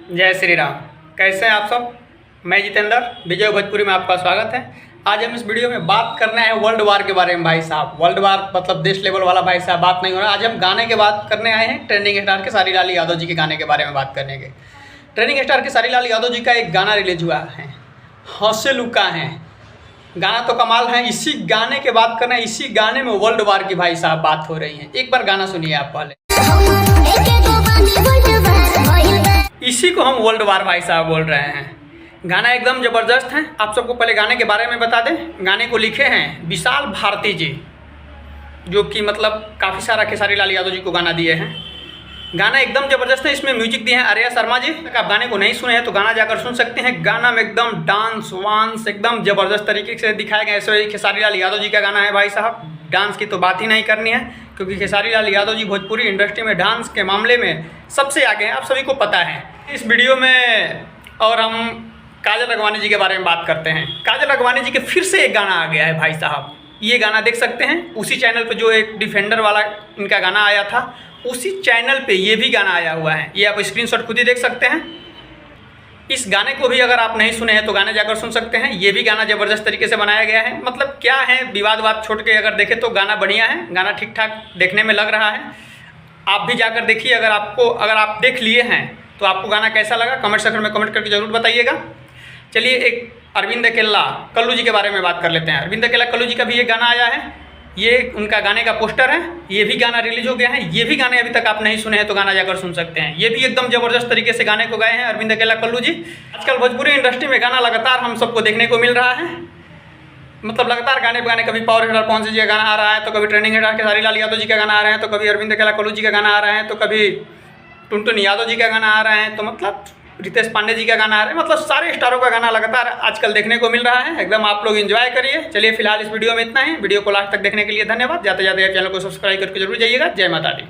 जय श्री राम। कैसे हैं आप सब। मैं जितेंद्र विजय भोजपुरी में आपका स्वागत है। आज हम इस वीडियो में बात करना है वर्ल्ड वार के बारे में। भाई साहब, वर्ल्ड वार मतलब देश लेवल वाला भाई साहब बात नहीं हो रहा। आज हम गाने के बात करने आए हैं। ट्रेंडिंग स्टार के सारी लाल यादव जी के गाने के बारे में बात करने के। ट्रेंडिंग स्टार के सारी लाल यादव जी का एक गाना रिलीज हुआ है, हौसे लुका है। गाना तो कमाल है। इसी गाने के बात करना है। इसी गाने में वर्ल्ड वार की भाई साहब बात हो रही है। एक बार गाना सुनिए आप पहले। इसी को हम वर्ल्ड वार भाई साहब बोल रहे हैं। गाना एकदम ज़बरदस्त है। आप सबको पहले गाने के बारे में बता दें। गाने को लिखे हैं विशाल भारती जी, जो कि मतलब काफ़ी सारा खेसारी लाल यादव जी को गाना दिए हैं। गाना एकदम ज़बरदस्त है। इसमें म्यूजिक दिए हैं आर्या शर्मा जी। आप गाने को नहीं सुने हैं तो गाना जाकर सुन सकते हैं। गाना में एकदम डांस वांस एकदम ज़बरदस्त तरीके से दिखाया गया। ऐसे ही खेसारी लाल यादव जी का गाना है भाई साहब। डांस की तो बात ही नहीं करनी है, क्योंकि खेसारी लाल यादव जी भोजपुरी इंडस्ट्री में डांस के मामले में सबसे आगे हैं, आप सभी को पता है। इस वीडियो में और हम काजल राघवानी जी के बारे में बात करते हैं। काजल राघवानी जी के फिर से एक गाना आ गया है भाई साहब। ये गाना देख सकते हैं उसी चैनल पे जो एक डिफेंडर वाला इनका गाना आया था, उसी चैनल पे ये भी गाना आया हुआ है। ये आप स्क्रीनशॉट खुद ही देख सकते हैं। इस गाने को भी अगर आप नहीं सुने हैं तो गाने जाकर सुन सकते हैं। ये भी गाना ज़बरदस्त तरीके से बनाया गया है। मतलब क्या है, विवाद वाद छोड़ के अगर देखें तो गाना बढ़िया है। गाना ठीक ठाक देखने में लग रहा है। आप भी जाकर देखिए। अगर आप देख लिए हैं तो आपको गाना कैसा लगा कमेंट सेक्शन में कमेंट करके जरूर बताइएगा। चलिए एक अरविंद अकेला कल्लू जी के बारे में बात कर लेते हैं। अरविंद अकेला कल्लू जी का भी एक गाना आया है। ये उनका गाने का पोस्टर है। ये भी गाना रिलीज हो गया है। ये भी गाने अभी तक आप नहीं सुने हैं तो गाना जाकर सुन सकते हैं। ये भी एकदम ज़बरदस्त तरीके से गाने को गाए हैं अरविंद अकेला कल्लू जी। आजकल भोजपुरी इंडस्ट्री में गाना लगातार हम सबको देखने को मिल रहा है। मतलब लगातार गाने पे गाने, कभी पावर स्टार पवन सिंह जी का गाना आ रहा है, तो कभी ट्रेंडिंग स्टार खेसारी लाल यादव जी का गाना आ रहा है, तो कभी अरविंद अकेला कल्लू जी का गाना आ रहा है, तो कभी टुनटुन यादव जी का गाना आ रहा है, तो मतलब रितेश पांडे जी का गाना आ रहा है। मतलब सारे स्टारों का गाना लगातार आजकल देखने को मिल रहा है। एकदम आप लोग एंजॉय करिए। चलिए फिलहाल इस वीडियो में इतना ही। वीडियो को लास्ट तक देखने के लिए धन्यवाद। जाते जाते चैनल को सब्सक्राइब करके जरूर जाइएगा। जय माता दी।